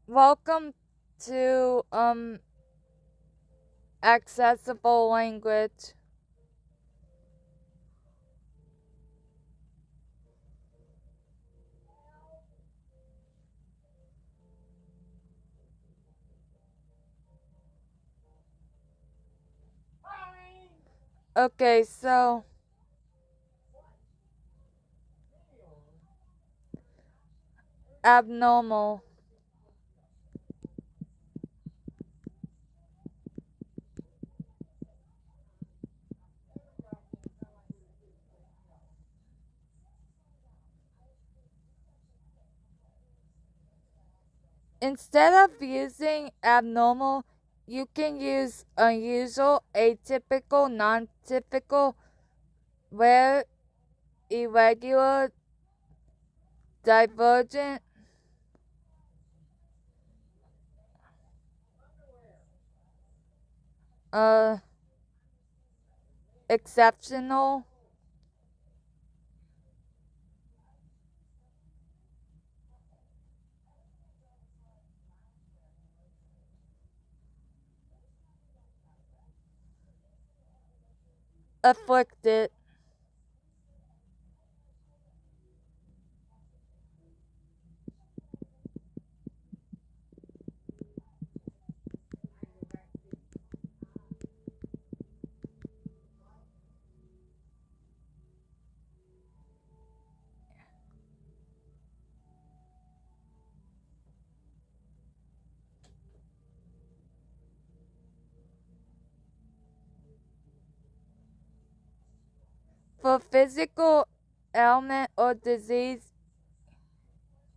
Welcome to accessible language. Okay, so abnormal. Instead of using abnormal, you can use unusual, atypical, non-typical, rare, irregular, divergent, uh, exceptional, afflicted. For physical ailment or disease,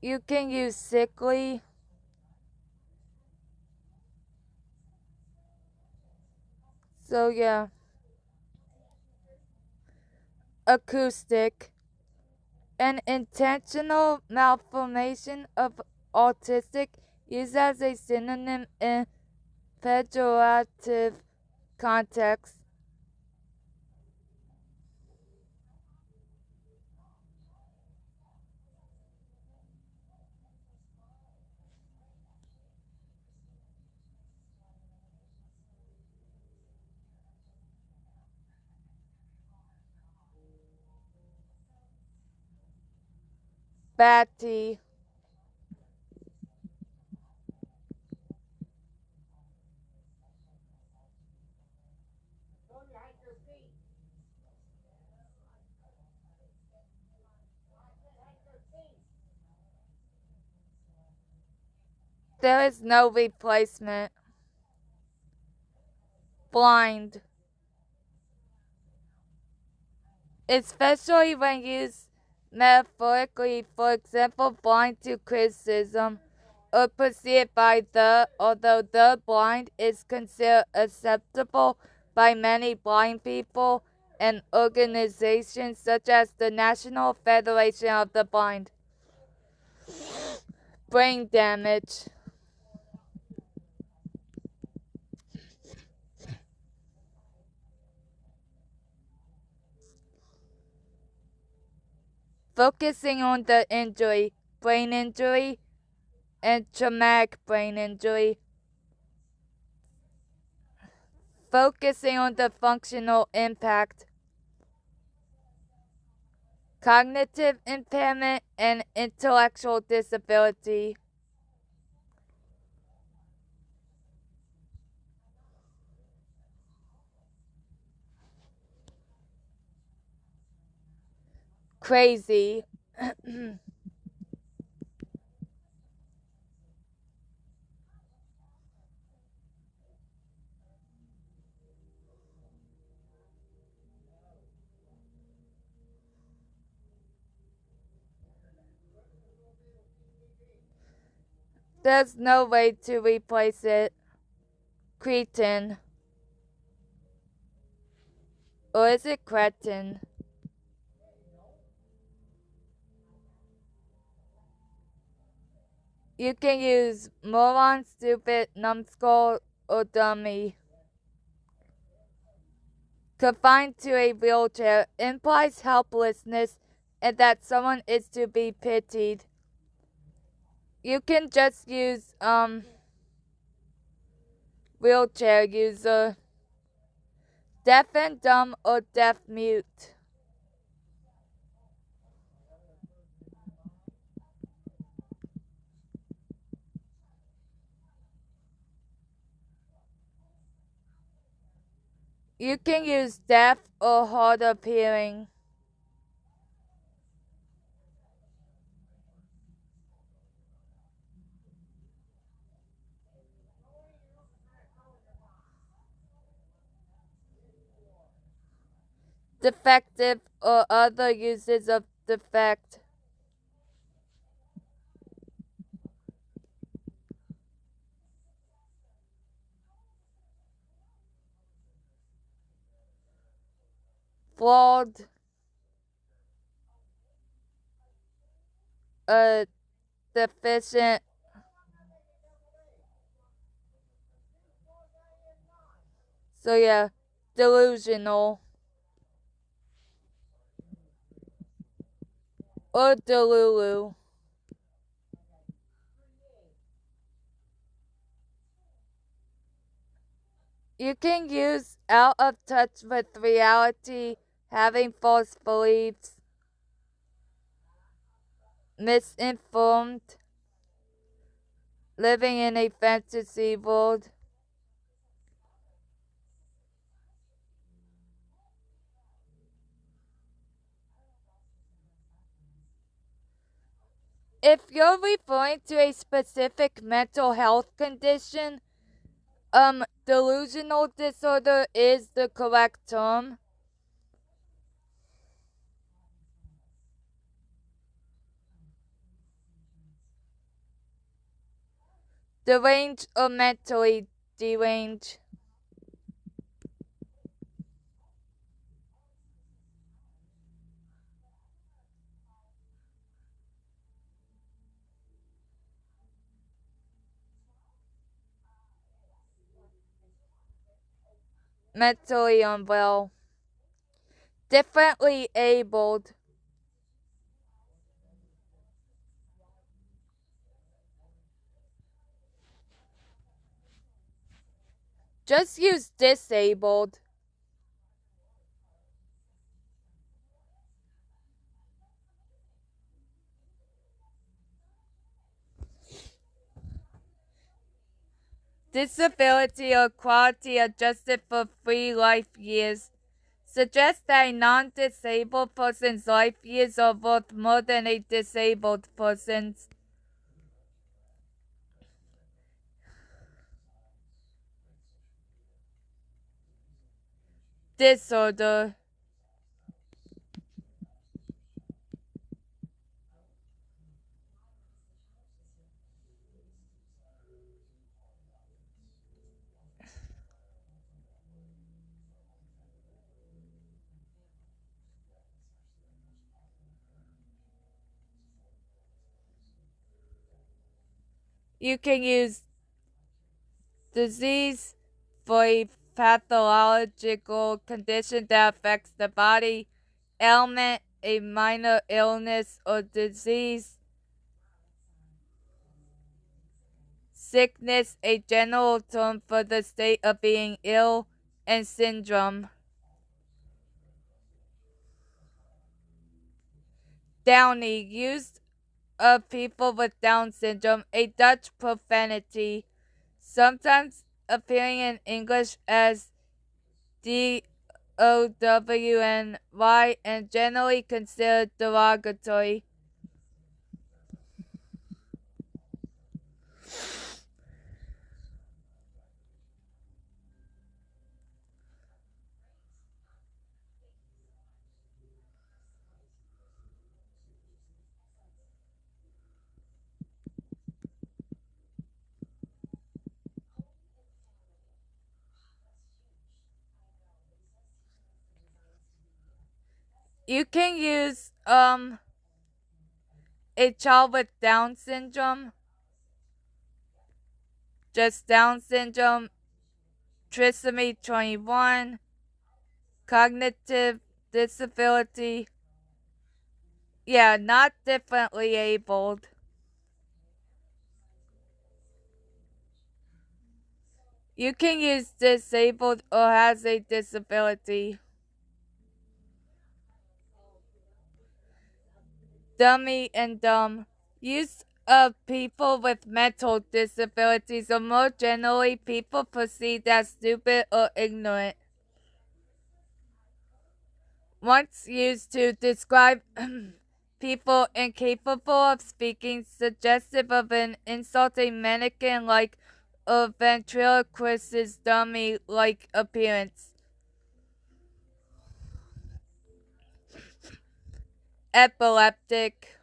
you can use sickly, so yeah, acoustic. An intentional malformation of autistic used as a synonym in pejorative context. Batty. There is no replacement. Blind. Especially when used metaphorically, for example, blind to criticism, or perceived by the, although the blind is considered acceptable by many blind people and organizations such as the National Federation of the Blind. Brain damage. Focusing on the injury, brain injury, and traumatic brain injury. Focusing on the functional impact, cognitive impairment, and intellectual disability. Crazy. There's no way to replace it. Cretin. Or is it cretin? You can use moron, stupid, numbskull, or dummy. Confined to a wheelchair implies helplessness and that someone is to be pitied. You can just use wheelchair user, deaf and dumb, or deaf mute. You can use deaf or hard of hearing. Defective or other uses of defect. Flawed, deficient, so yeah, delusional or delulu. You can use out of touch with reality, having false beliefs, misinformed, living in a fantasy world. If you're referring to a specific mental health condition, delusional disorder is the correct term. Deranged or mentally deranged. Mentally unwell. Differently abled. Just use disabled. Disability or quality adjusted for 3 life years. Suggests that a non-disabled person's life years are worth more than a disabled person's. Disorder. You can use disease for a pathological condition that affects the body, ailment, a minor illness or disease, sickness, a general term for the state of being ill, and syndrome. Downy, used of people with Down syndrome, a Dutch profanity, sometimes appearing in English as DOWNY and generally considered derogatory. You can use a child with Down syndrome, just Down syndrome, trisomy 21, cognitive disability. Yeah, not differently abled. You can use disabled or has a disability. Dummy and dumb. Use of people with mental disabilities or more generally people perceived as stupid or ignorant. Once used to describe people incapable of speaking, suggestive of an insulting mannequin-like or ventriloquist's dummy-like appearance. Epileptic.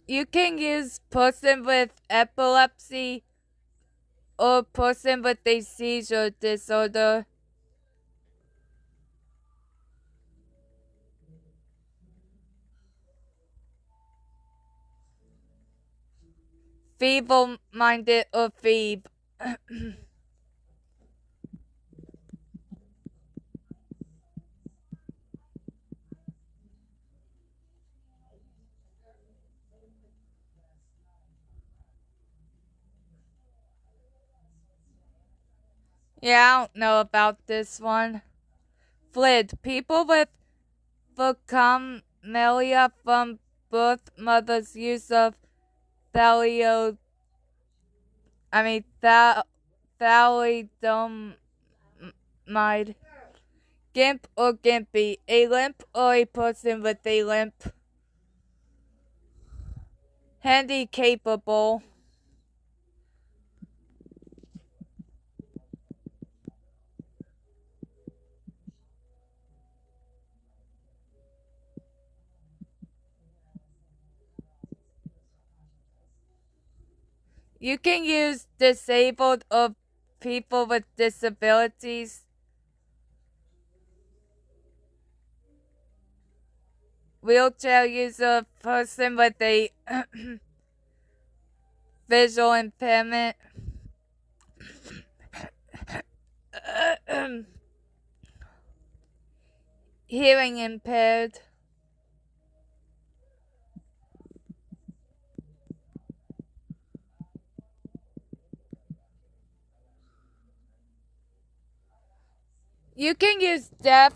You can use person with epilepsy or person with a seizure disorder. Feeble-minded or phoebe. Yeah, I don't know about this one. Flid. People with phacomelia from birth, mother's use of thalidomide. Gimp or gimpy. A limp or a person with a limp. Handy capable. You can use disabled or people with disabilities. Wheelchair user, person with a visual impairment. Hearing impaired. You can use deaf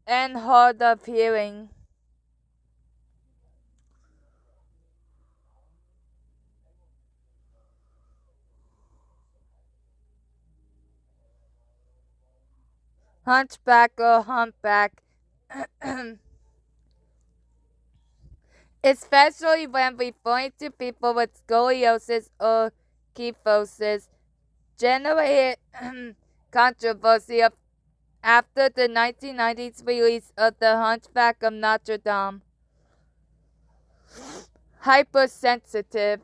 and hard of hearing. Hunchback or humpback. Especially when referring to people with scoliosis or kyphosis, generated controversy after the 1990s release of The Hunchback of Notre Dame. Hypersensitive.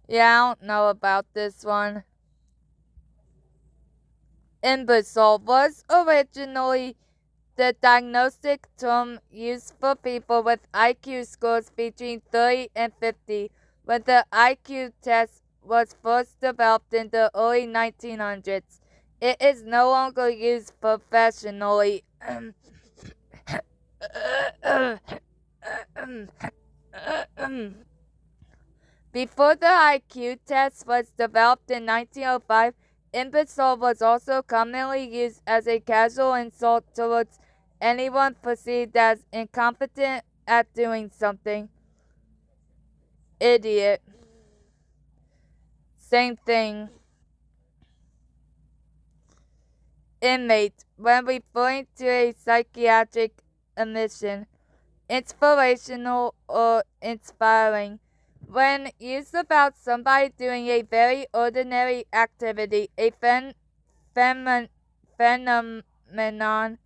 Yeah, I don't know about this one. Imbecile was originally the diagnostic term used for people with IQ scores between 30 and 50 when the IQ test was first developed in the early 1900s. It is no longer used professionally. Before the IQ test was developed in 1905, imbecile was also commonly used as a casual insult towards anyone perceived as incompetent at doing something. Idiot. Same thing. Inmate. When referring to a psychiatric admission. Inspirational or inspiring. When used about somebody doing a very ordinary activity, a phenomenon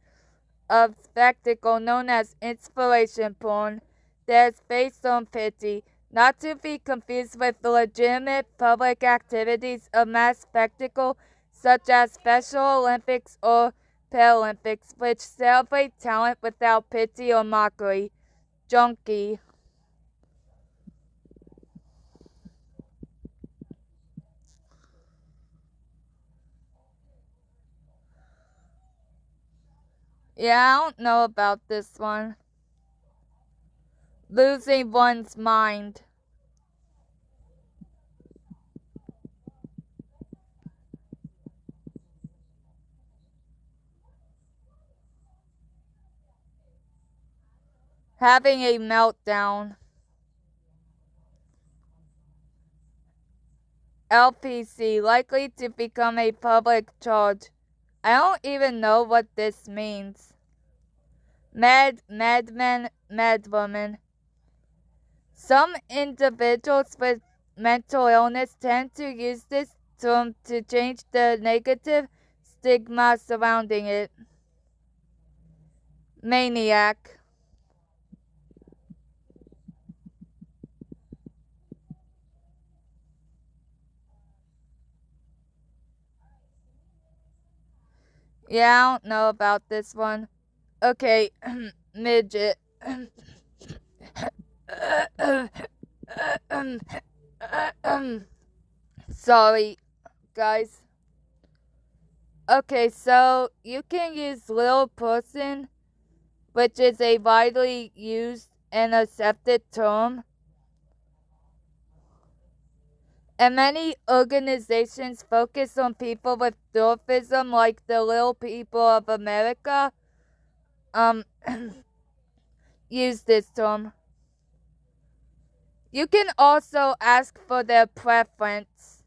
of spectacle known as inspiration porn that is based on pity, not to be confused with the legitimate public activities of mass spectacle such as Special Olympics or Paralympics, which celebrate talent without pity or mockery. Junkie. Yeah, I don't know about this one. Losing one's mind. Having a meltdown. LPC, likely to become a public charge. I don't even know what this means. Madman, madwoman. Some individuals with mental illness tend to use this term to change the negative stigma surrounding it. Maniac. Yeah, I don't know about this one. Okay, midget. Sorry, guys. Okay, so you can use little person, which is a widely used and accepted term. And many organizations focus on people with dwarfism, like the Little People of America. Use this term. You can also ask for their preference.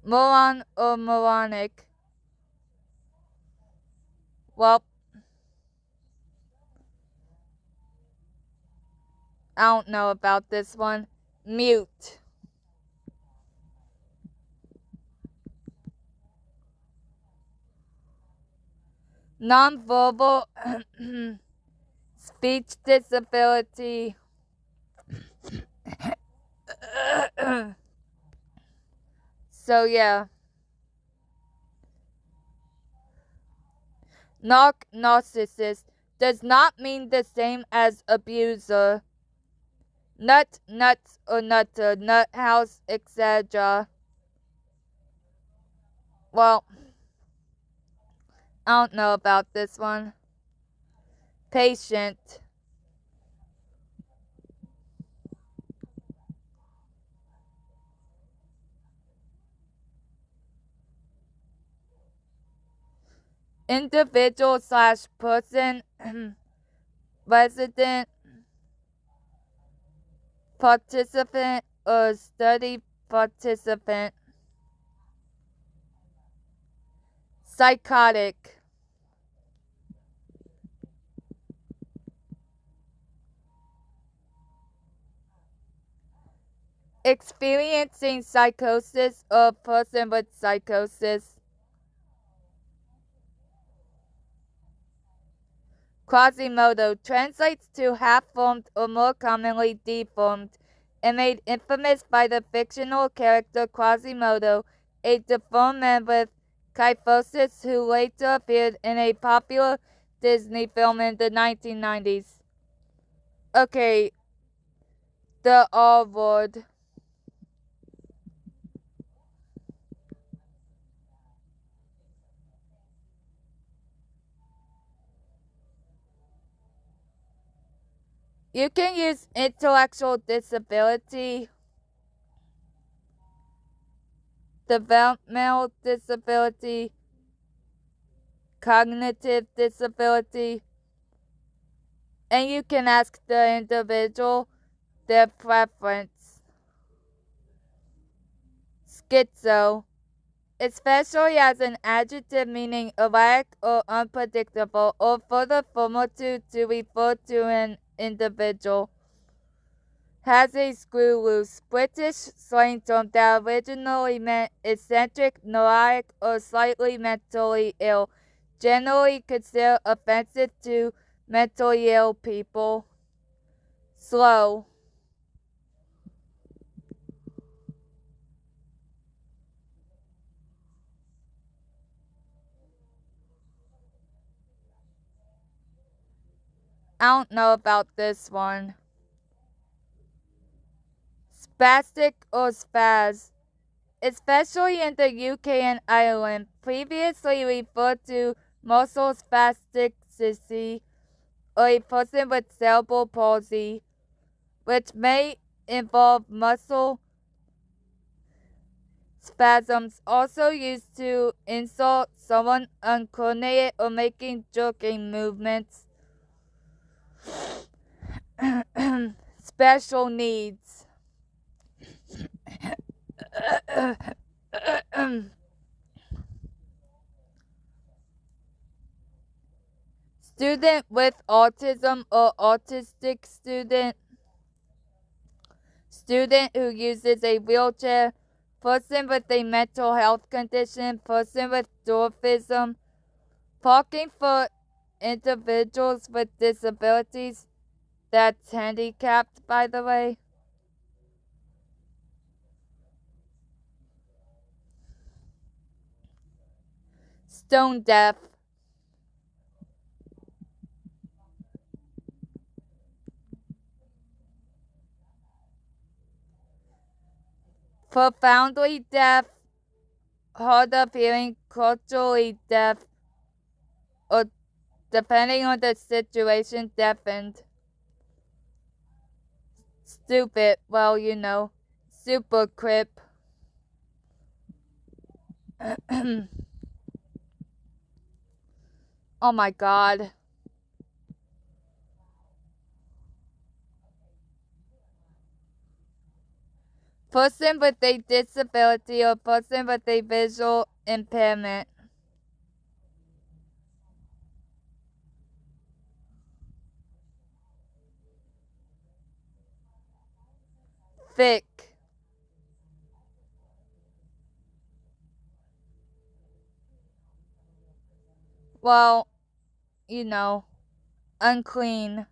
Moron or moronic. Well, I don't know about this one. Mute. Nonverbal speech disability. So yeah. Narcissist does not mean the same as abuser. Nut, nuts, or nutter, nut house, etc. Well, I don't know about this one. Patient. Individual / person. Resident. Participant or study participant. Psychotic. Experiencing psychosis or person with psychosis. Quasimodo translates to half-formed or more commonly deformed, and made infamous by the fictional character Quasimodo, a deformed man with kyphosis who later appeared in a popular Disney film in the 1990s. Okay, the R-word. You can use intellectual disability, developmental disability, cognitive disability, and you can ask the individual their preference. Schizo, especially as an adjective meaning erratic or unpredictable, or for the former to refer to an individual. Has a screw loose, British slang term that originally meant eccentric, neurotic, or slightly mentally ill, generally considered offensive to mentally ill people. Slow. I don't know about this one. Spastic or spaz, especially in the UK and Ireland, previously referred to muscle spasticity or a person with cerebral palsy, which may involve muscle spasms, also used to insult someone uncoordinated or making jerking movements. Special needs. Student with autism or autistic student. Student who uses a wheelchair. Person with a mental health condition. Person with dwarfism. Parking for individuals with disabilities. That's handicapped, by the way. Stone deaf. Profoundly deaf, hard of hearing, culturally deaf, or depending on the situation, deafened. Stupid, well, you know. Super crip. Oh my god. Person with a disability or person with a visual impairment. Thick. Well, you know, unclean.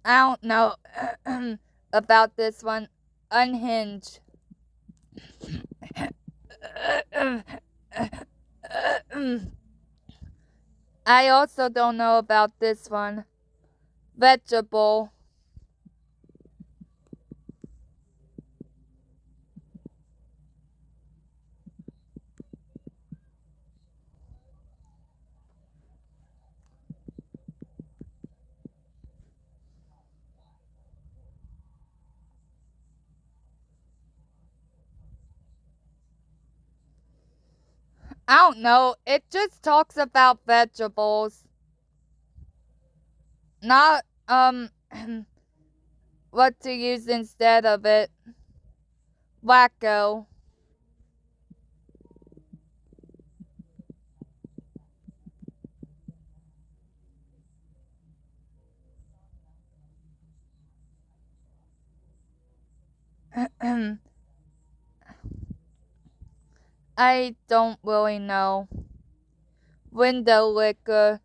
I don't know about this one. Unhinged. I also don't know about this one. Vegetable. I don't know. It just talks about vegetables. Not, what to use instead of it. Wacko. I don't really know. Window liquor.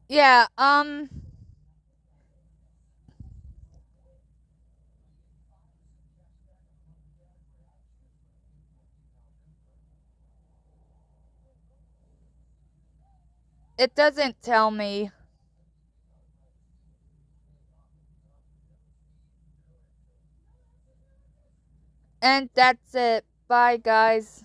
Yeah, it doesn't tell me. And that's it. Bye, guys.